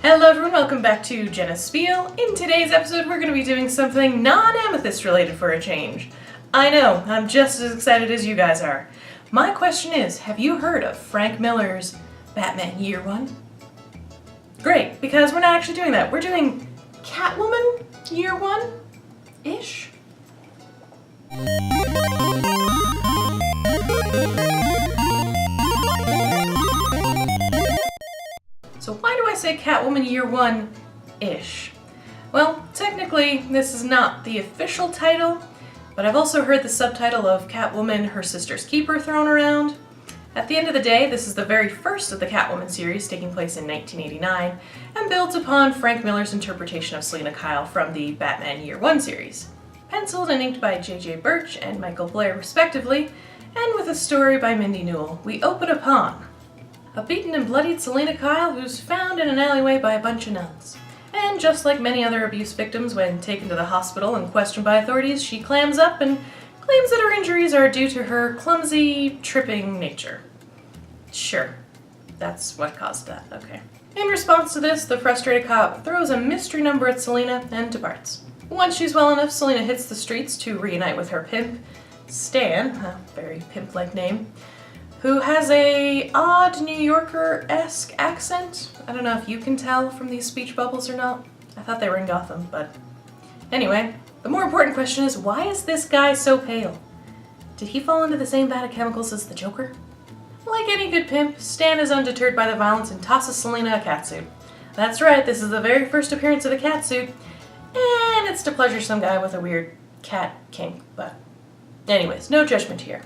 Hello everyone, welcome back to Jenna's Spiel. In today's episode we're going to be doing something non-amethyst related for a change. I know, I'm just as excited as you guys are. My question is, have you heard of Frank Miller's Batman Year One? Great, because we're not actually doing that. We're doing Catwoman Year One-ish? So why do I say Catwoman Year One-ish? Well, technically, this is not the official title, but I've also heard the subtitle of Catwoman, Her Sister's Keeper thrown around. At the end of the day, this is the very first of the Catwoman series, taking place in 1989, and builds upon Frank Miller's interpretation of Selina Kyle from the Batman Year One series. Penciled and inked by J.J. Birch and Michael Blair respectively, and with a story by Mindy Newell, we open upon a beaten and bloodied Selina Kyle who's found in an alleyway by a bunch of nuns. And just like many other abuse victims, when taken to the hospital and questioned by authorities, she clams up and claims that her injuries are due to her clumsy, tripping nature. Sure, that's what caused that, okay. In response to this, the frustrated cop throws a mystery number at Selina and departs. Once she's well enough, Selina hits the streets to reunite with her pimp, Stan, a very pimp-like name, who has a odd New Yorker-esque accent. I don't know if you can tell from these speech bubbles or not. I thought they were in Gotham, but anyway. The more important question is, why is this guy so pale? Did he fall into the same vat of chemicals as the Joker? Like any good pimp, Stan is undeterred by the violence and tosses Selina a catsuit. That's right, this is the very first appearance of a catsuit, and it's to pleasure some guy with a weird cat kink, but anyways, no judgment here.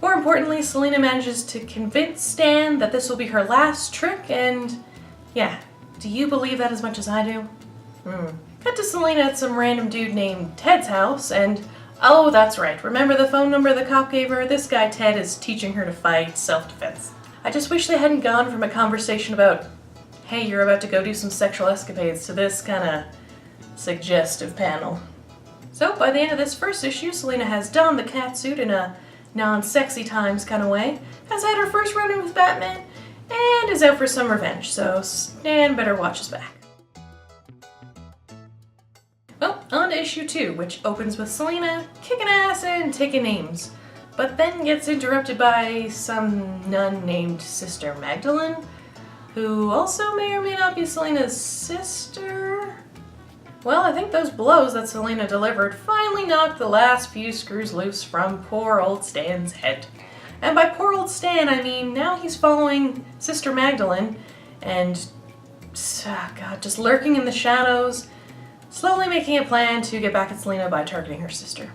More importantly, Selina manages to convince Stan that this will be her last trick, and yeah, do you believe that as much as I do? Cut to Selina at some random dude named Ted's house, and oh, that's right, remember the phone number the cop gave her? This guy Ted is teaching her to fight self-defense. I just wish they hadn't gone from a conversation about, hey, you're about to go do some sexual escapades, to this kinda suggestive panel. So, by the end of this first issue, Selina has donned the catsuit in a non-sexy times kind of way, has had her first run-in with Batman, and is out for some revenge, so Stan better watch his back. Well, on to issue 2, which opens with Selina kicking ass and taking names, but then gets interrupted by some nun named Sister Magdalene, who also may or may not be Selina's sister. Well, I think those blows that Selina delivered finally knocked the last few screws loose from poor old Stan's head. And by poor old Stan, I mean now he's following Sister Magdalene and, God, just lurking in the shadows, slowly making a plan to get back at Selina by targeting her sister.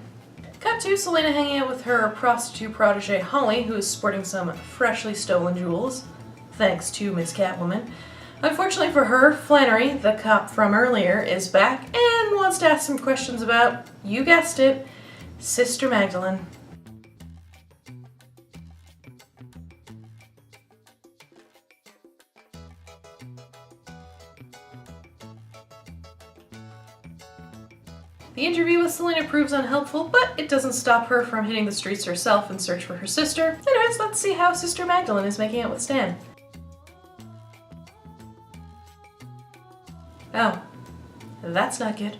Cut to Selina hanging out with her prostitute protege Holly, who is sporting some freshly stolen jewels, thanks to Miss Catwoman. Unfortunately for her, Flannery, the cop from earlier, is back and wants to ask some questions about, you guessed it, Sister Magdalene. The interview with Selina proves unhelpful, but it doesn't stop her from hitting the streets herself in search for her sister. Anyways, let's see how Sister Magdalene is making out with Stan. Oh, that's not good.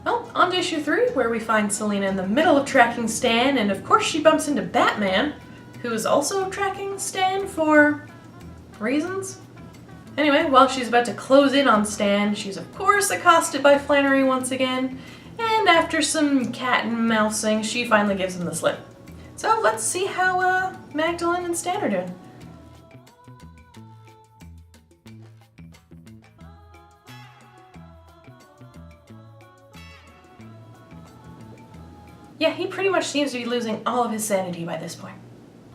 Well, on to issue 3, where we find Selina in the middle of tracking Stan, and of course she bumps into Batman, who is also tracking Stan for reasons. Anyway, while she's about to close in on Stan, she's of course accosted by Flannery once again, and after some cat and mousing, she finally gives him the slip. So let's see how Magdalene and Stan are doing. Yeah, he pretty much seems to be losing all of his sanity by this point.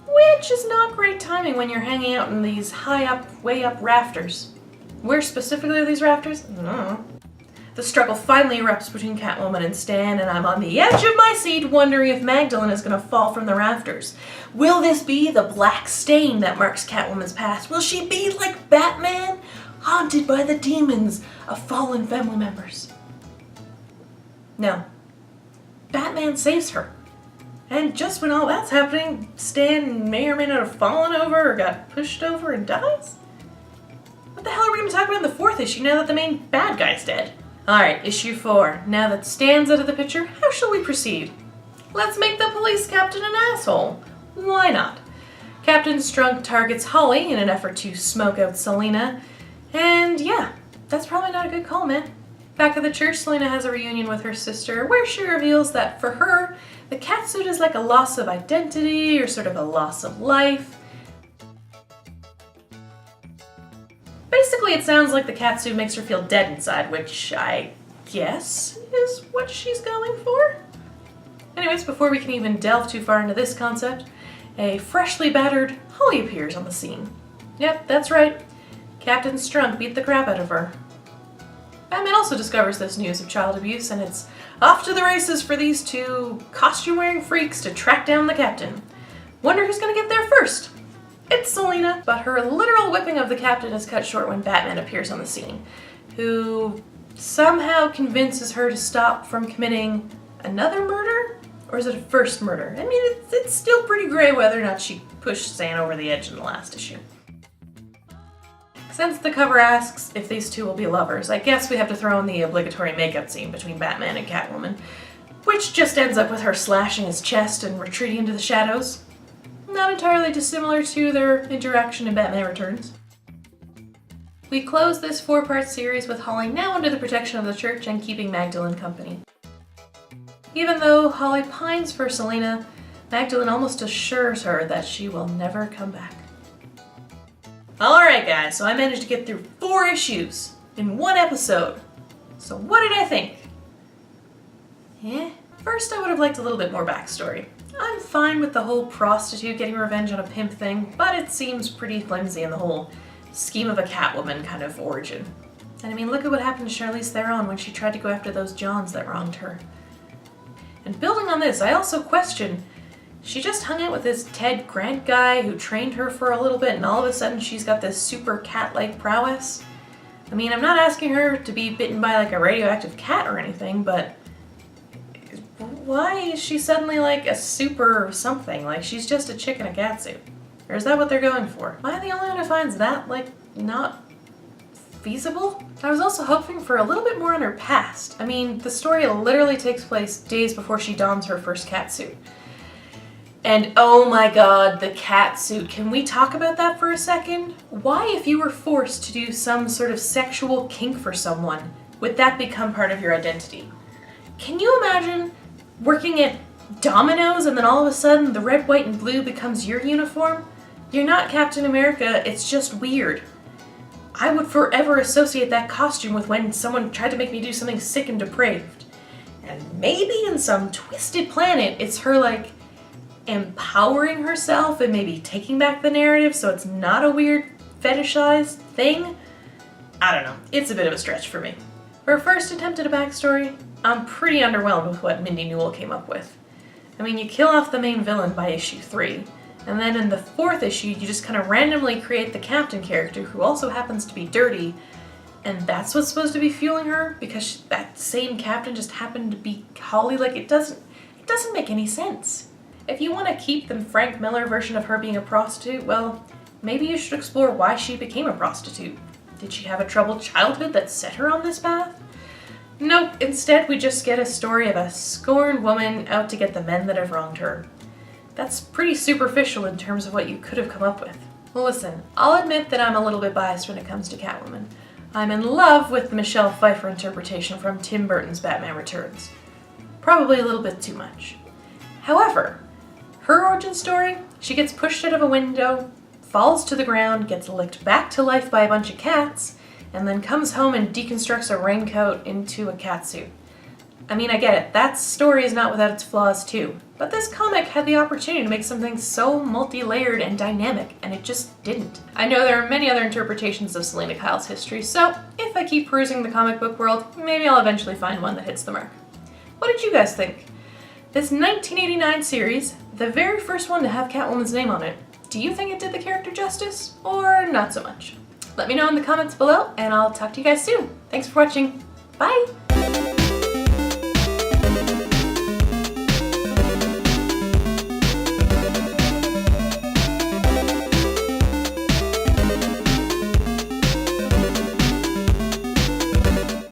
Which is not great timing when you're hanging out in these high up, way up rafters. Where specifically are these rafters? I don't know. The struggle finally erupts between Catwoman and Stan, and I'm on the edge of my seat wondering if Magdalene is going to fall from the rafters. Will this be the black stain that marks Catwoman's past? Will she be like Batman, haunted by the demons of fallen family members? No. Batman saves her. And just when all that's happening, Stan may or may not have fallen over or got pushed over and dies? What the hell are we going to talk about in the 4th issue now that the main bad guy's dead? Alright, issue 4. Now that Stan's out of the picture, how shall we proceed? Let's make the police captain an asshole. Why not? Captain Strunk targets Holly in an effort to smoke out Selena, and yeah, that's probably not a good call, man. Back at the church, Selena has a reunion with her sister where she reveals that for her, the catsuit is like a loss of identity or sort of a loss of life. Basically, it sounds like the catsuit makes her feel dead inside, which I guess is what she's going for. Anyways, before we can even delve too far into this concept, a freshly battered Holly appears on the scene. Yep, that's right. Captain Strunk beat the crap out of her. Batman also discovers this news of child abuse, and it's off to the races for these two costume-wearing freaks to track down the captain. Wonder who's gonna get there first? It's Selena, but her literal whipping of the captain is cut short when Batman appears on the scene, who somehow convinces her to stop from committing another murder? Or is it a first murder? I mean, it's still pretty gray whether or not she pushed Zan over the edge in the last issue. Since the cover asks if these two will be lovers, I guess we have to throw in the obligatory makeup scene between Batman and Catwoman, which just ends up with her slashing his chest and retreating into the shadows. Not entirely dissimilar to their interaction in Batman Returns. We close this 4-part series with Holly now under the protection of the church and keeping Magdalene company. Even though Holly pines for Selena, Magdalene almost assures her that she will never come back. Alright guys, so I managed to get through 4 issues in 1 episode. So what did I think? First I would have liked a little bit more backstory. I'm fine with the whole prostitute getting revenge on a pimp thing, but it seems pretty flimsy in the whole scheme of a Catwoman kind of origin. And I mean, look at what happened to Charlize Theron when she tried to go after those Johns that wronged her. And building on this, I also question, she just hung out with this Ted Grant guy who trained her for a little bit and all of a sudden she's got this super cat-like prowess. I mean, I'm not asking her to be bitten by like a radioactive cat or anything, but why is she suddenly like a super something? Like she's just a chick in a catsuit. Or is that what they're going for? Am I the only one who finds that like not feasible? I was also hoping for a little bit more on her past. I mean, the story literally takes place days before she dons her first catsuit. And oh my god, the catsuit. Can we talk about that for a second? Why, if you were forced to do some sort of sexual kink for someone, would that become part of your identity? Can you imagine working at Domino's and then all of a sudden the red, white, and blue becomes your uniform? You're not Captain America, it's just weird. I would forever associate that costume with when someone tried to make me do something sick and depraved. And maybe in some twisted planet, it's her like empowering herself and maybe taking back the narrative so it's not a weird fetishized thing. I don't know, it's a bit of a stretch for me. For a first attempt at a backstory, I'm pretty underwhelmed with what Mindy Newell came up with. I mean, you kill off the main villain by issue 3, and then in the 4th issue, you just kind of randomly create the captain character who also happens to be dirty, and that's what's supposed to be fueling her because that same captain just happened to be Holly. Like, it doesn't make any sense. If you want to keep the Frank Miller version of her being a prostitute, well, maybe you should explore why she became a prostitute. Did she have a troubled childhood that set her on this path? Nope, instead we just get a story of a scorned woman out to get the men that have wronged her. That's pretty superficial in terms of what you could have come up with. Well, listen, I'll admit that I'm a little bit biased when it comes to Catwoman. I'm in love with the Michelle Pfeiffer interpretation from Tim Burton's Batman Returns. Probably a little bit too much. However, her origin story, she gets pushed out of a window, falls to the ground, gets licked back to life by a bunch of cats, and then comes home and deconstructs a raincoat into a catsuit. I mean, I get it, that story is not without its flaws too, but this comic had the opportunity to make something so multi-layered and dynamic, and it just didn't. I know there are many other interpretations of Selena Kyle's history, so if I keep perusing the comic book world, maybe I'll eventually find one that hits the mark. What did you guys think? This 1989 series, the very first one to have Catwoman's name on it, do you think it did the character justice, or not so much? Let me know in the comments below, and I'll talk to you guys soon. Thanks for watching. Bye!